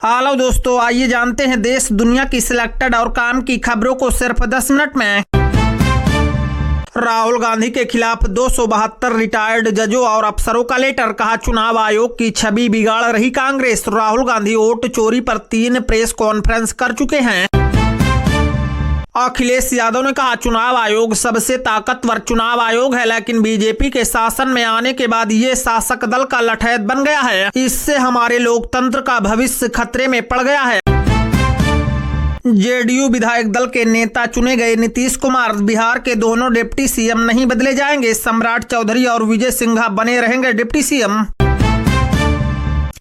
Hello दोस्तों, आइए जानते हैं देश दुनिया की सिलेक्टेड और काम की खबरों को सिर्फ 10 मिनट में। राहुल गांधी के खिलाफ 272 रिटायर्ड जजों और अफसरों का लेटर, कहा चुनाव आयोग की छवि बिगाड़ रही कांग्रेस। राहुल गांधी वोट चोरी पर 3 प्रेस कॉन्फ्रेंस कर चुके हैं। अखिलेश यादव ने कहा चुनाव आयोग सबसे ताकतवर चुनाव आयोग है, लेकिन बीजेपी के शासन में आने के बाद ये शासक दल का लठैत बन गया है। इससे हमारे लोकतंत्र का भविष्य खतरे में पड़ गया है। जेडीयू विधायक दल के नेता चुने गए नीतीश कुमार, बिहार के दोनों डिप्टी सीएम नहीं बदले जाएंगे। सम्राट चौधरी और विजय सिंघा बने रहेंगे डिप्टी सीएम।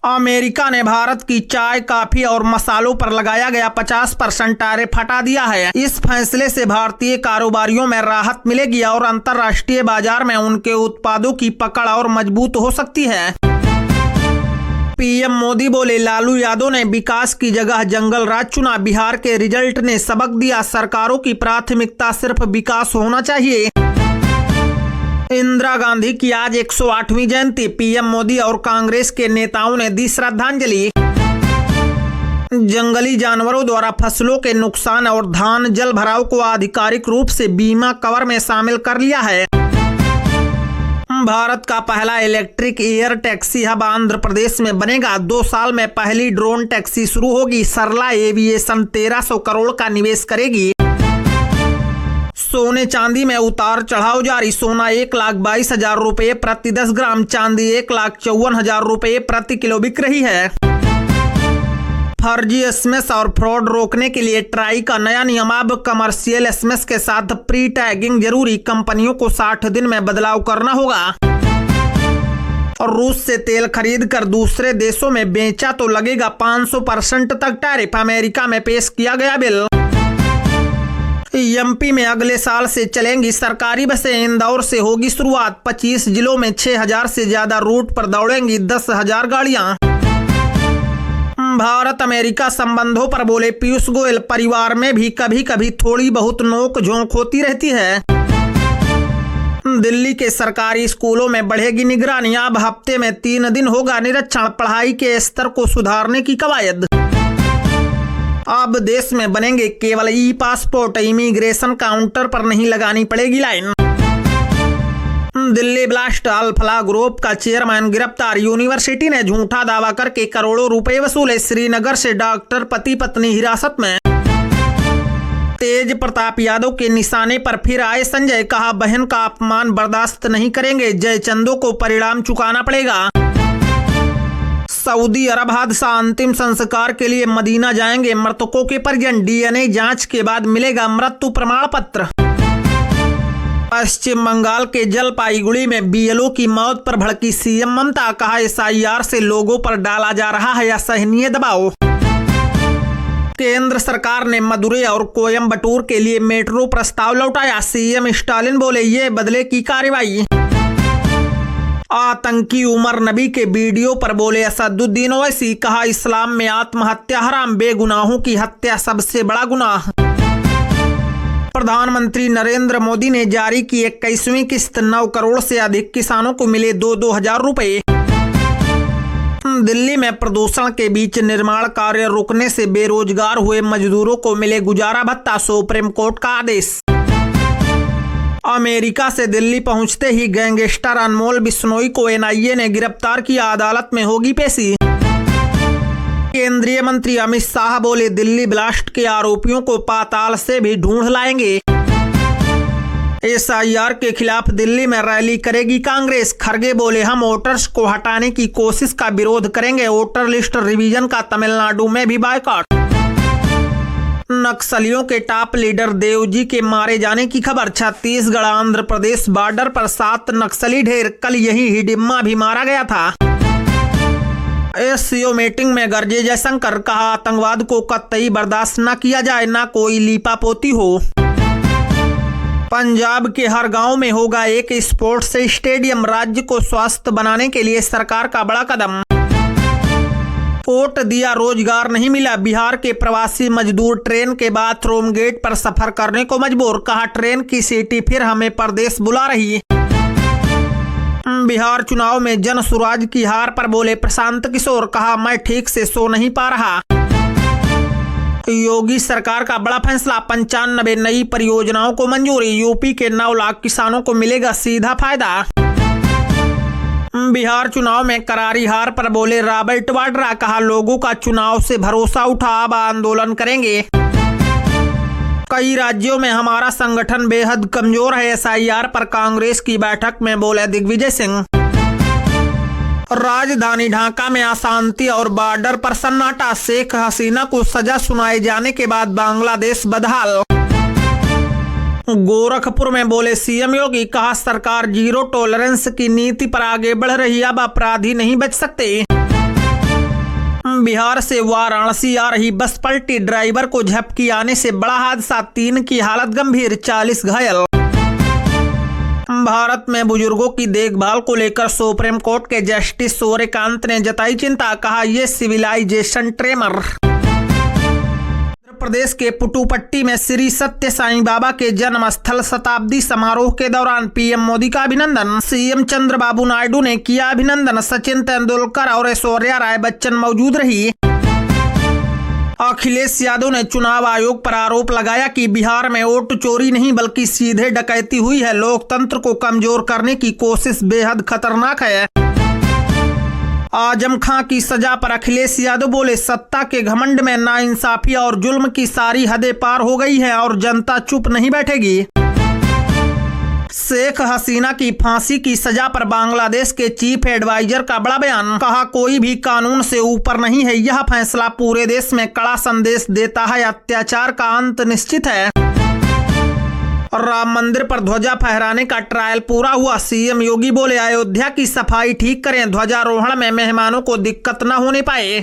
अमेरिका ने भारत की चाय, कॉफी और मसालों पर लगाया गया 50% टैरिफ हटा दिया है। इस फैसले से भारतीय कारोबारियों में राहत मिलेगी और अंतर्राष्ट्रीय बाजार में उनके उत्पादों की पकड़ और मजबूत हो सकती है। पीएम मोदी बोले लालू यादव ने विकास की जगह जंगल राज चुना। बिहार के रिजल्ट ने सबक दिया, सरकारों की प्राथमिकता सिर्फ विकास होना चाहिए। इंदिरा गांधी की आज 108वीं जयंती, पीएम मोदी और कांग्रेस के नेताओं ने दी श्रद्धांजलि। जंगली जानवरों द्वारा फसलों के नुकसान और धान जल भराव को आधिकारिक रूप से बीमा कवर में शामिल कर लिया है। भारत का पहला electric air taxi hub Andhra Pradesh में बनेगा। 2 साल में पहली ड्रोन टैक्सी शुरू होगी। सरला एविएशन 1300 करोड़ का निवेश करेगी। सोने चांदी में उतार चढ़ाव जारी। सोना 1,22,000 रुपए प्रति 10 ग्राम, चांदी 1,54,000 रुपए प्रति किलो बिक रही है। फर्जी एसएमएस और फ्रॉड रोकने के लिए ट्राई का नया नियम, अब कमर्शियल एसएमएस के साथ प्री टैगिंग जरूरी। कंपनियों को 60 दिन में बदलाव करना होगा। और रूस से तेल खरीद कर दूसरे देशों में बेचा तो लगेगा 500% तक टैरिफ। अमेरिका में पेश किया गया बिल। एमपी में अगले साल से चलेंगी सरकारी बसें। इंदौर से होगी शुरुआत। 25 जिलों में 6,000 से ज्यादा रूट पर दौड़ेंगी 10,000 गाड़ियां। भारत अमेरिका संबंधों पर बोले पीयूष गोयल, परिवार में भी कभी कभी थोड़ी बहुत नोक झोंक होती रहती है। दिल्ली के सरकारी स्कूलों में बढ़ेगी निगरानी। अब हफ्ते में 3 दिन होगा निरीक्षण। पढ़ाई के स्तर को सुधारने की कवायद। अब देश में बनेंगे केवल ई पासपोर्ट। इमिग्रेशन काउंटर पर नहीं लगानी पड़ेगी line. Delhi blast Alfalah group का चेयरमैन गिरफ्तार। यूनिवर्सिटी ने झूठा दावा करके करोड़ों रुपए वसूले। श्रीनगर से डॉक्टर पति पत्नी हिरासत में। तेज प्रताप यादव के निशाने पर फिर आए संजय, कहा बहन का अपमान बर्दाश्त नहीं करेंगे। जयचंदो को परिणाम चुकाना पड़ेगा। सऊदी अरब हादसा, अंतिम संस्कार के लिए मदीना जाएंगे मृतकों के परिजन। डीएनए जांच के बाद मिलेगा मृत्यु प्रमाण पत्र। पश्चिम बंगाल के जलपाईगुड़ी में बीएलओ की मौत पर भड़की सीएम ममता, कहा एसआईआर से लोगों पर डाला जा रहा है असहनीय दबाव। केंद्र सरकार ने मदुरै और कोयम्बटूर के लिए मेट्रो प्रस्ताव लौटाया। सीएम स्टालिन बोले ये बदले की कार्रवाई। आतंकी उमर नबी के वीडियो पर बोले असदुद्दीन ओवैसी, कहा इस्लाम में आत्महत्या हराम, बेगुनाहों की हत्या सबसे बड़ा गुनाह। प्रधानमंत्री नरेंद्र मोदी ने जारी की 21वीं किस्त। 9 करोड़ से अधिक किसानों को मिले 2-2 हजार रुपए। दिल्ली में प्रदूषण के बीच निर्माण कार्य रुकने से बेरोजगार हुए मजदूरों को मिले गुजारा भत्ता। सुप्रीम कोर्ट का आदेश। अमेरिका से दिल्ली पहुंचते ही गैंगस्टर अनमोल बिश्नोई को एनआईए ने गिरफ्तार किया। अदालत में होगी पेशी। केंद्रीय मंत्री अमित शाह बोले दिल्ली ब्लास्ट के आरोपियों को पाताल से भी ढूंढ लाएंगे। एसआईआर के खिलाफ दिल्ली में रैली करेगी कांग्रेस। खरगे बोले हम वोटर्स को हटाने की कोशिश का विरोध करेंगे। वोटर लिस्ट रिवीजन का तमिलनाडु में भी बायकॉट। नक्सलियों के टॉप लीडर देवजी के मारे जाने की खबर। छत्तीसगढ़ आंध्र प्रदेश बॉर्डर पर 7 नक्सली ढेर। कल यही हिडिम्मा भी मारा गया था। एससीओ मीटिंग में गरजे जयशंकर, कहा आतंकवाद को कतई बर्दाश्त न किया जाए, ना कोई लीपापोती हो। पंजाब के हर गांव में होगा एक स्पोर्ट्स स्टेडियम। राज्य को स्वस्थ बनाने के लिए सरकार का बड़ा कदम। वोट दिया रोजगार नहीं मिला। बिहार के प्रवासी मजदूर ट्रेन के बाथरूम गेट पर सफर करने को मजबूर, कहा ट्रेन की सीटी फिर हमें परदेश बुला रही। बिहार चुनाव में जन सुराज की हार पर बोले प्रशांत किशोर, कहा मैं ठीक से सो नहीं पा रहा। योगी सरकार का बड़ा फैसला, 95 नई परियोजनाओं को मंजूरी, यूपी के 9 लाख किसानों को मिलेगा सीधा फायदा। बिहार चुनाव में करारी हार पर बोले रॉबर्ट वाड्रा, कहा लोगों का चुनाव से भरोसा उठा, अब आंदोलन करेंगे। कई राज्यों में हमारा संगठन बेहद कमजोर है, SIR पर कांग्रेस की बैठक में बोले दिग्विजय सिंह। राजधानी ढाका में अशांति और बॉर्डर पर सन्नाटा, शेख हसीना को सजा सुनाए जाने के बाद बांग्लादेश बदहाल। गोरखपुर में बोले CM योगी, कहा सरकार जीरो टॉलरेंस की नीति पर आगे बढ़ रही, अब अपराधी नहीं बच सकते। बिहार से वाराणसी आ रही बस पलटी, ड्राइवर को झपकी आने से बड़ा हादसा, 3 की हालत गंभीर, 40 घायल। भारत में बुजुर्गों की देखभाल को लेकर सुप्रीम कोर्ट के जस्टिस सूर्यकांत ने जताई चिंता, कहा ये सिविलाइजेशन ट्रेमर। उत्तर प्रदेश के पुटुपट्टी में श्री सत्य साईं बाबा के जन्म स्थल शताब्दी समारोह के दौरान PM मोदी का अभिनंदन, CM चंद्रबाबू नायडू ने किया अभिनंदन, सचिन तेंदुलकर और ऐश्वर्या राय बच्चन मौजूद रही। अखिलेश यादव ने चुनाव आयोग पर आरोप लगाया कि बिहार में वोट चोरी नहीं बल्कि सीधे डकैती हुई है, लोकतंत्र को कमजोर करने की कोशिश बेहद खतरनाक है। आजम खां की सजा पर अखिलेश यादव बोले सत्ता के घमंड में नाइंसाफी और जुल्म की सारी हदें पार हो गई है और जनता चुप नहीं बैठेगी। शेख हसीना की फांसी की सजा पर बांग्लादेश के चीफ एडवाइजर का बड़ा बयान, कहा कोई भी कानून से ऊपर नहीं है, यह फैसला पूरे देश में कड़ा संदेश देता है, अत्याचार का अंत निश्चित है। राम मंदिर पर ध्वजा फहराने का ट्रायल पूरा हुआ, CM योगी बोले अयोध्या की सफाई ठीक करें, ध्वजारोहण में मेहमानों को दिक्कत न होने पाए।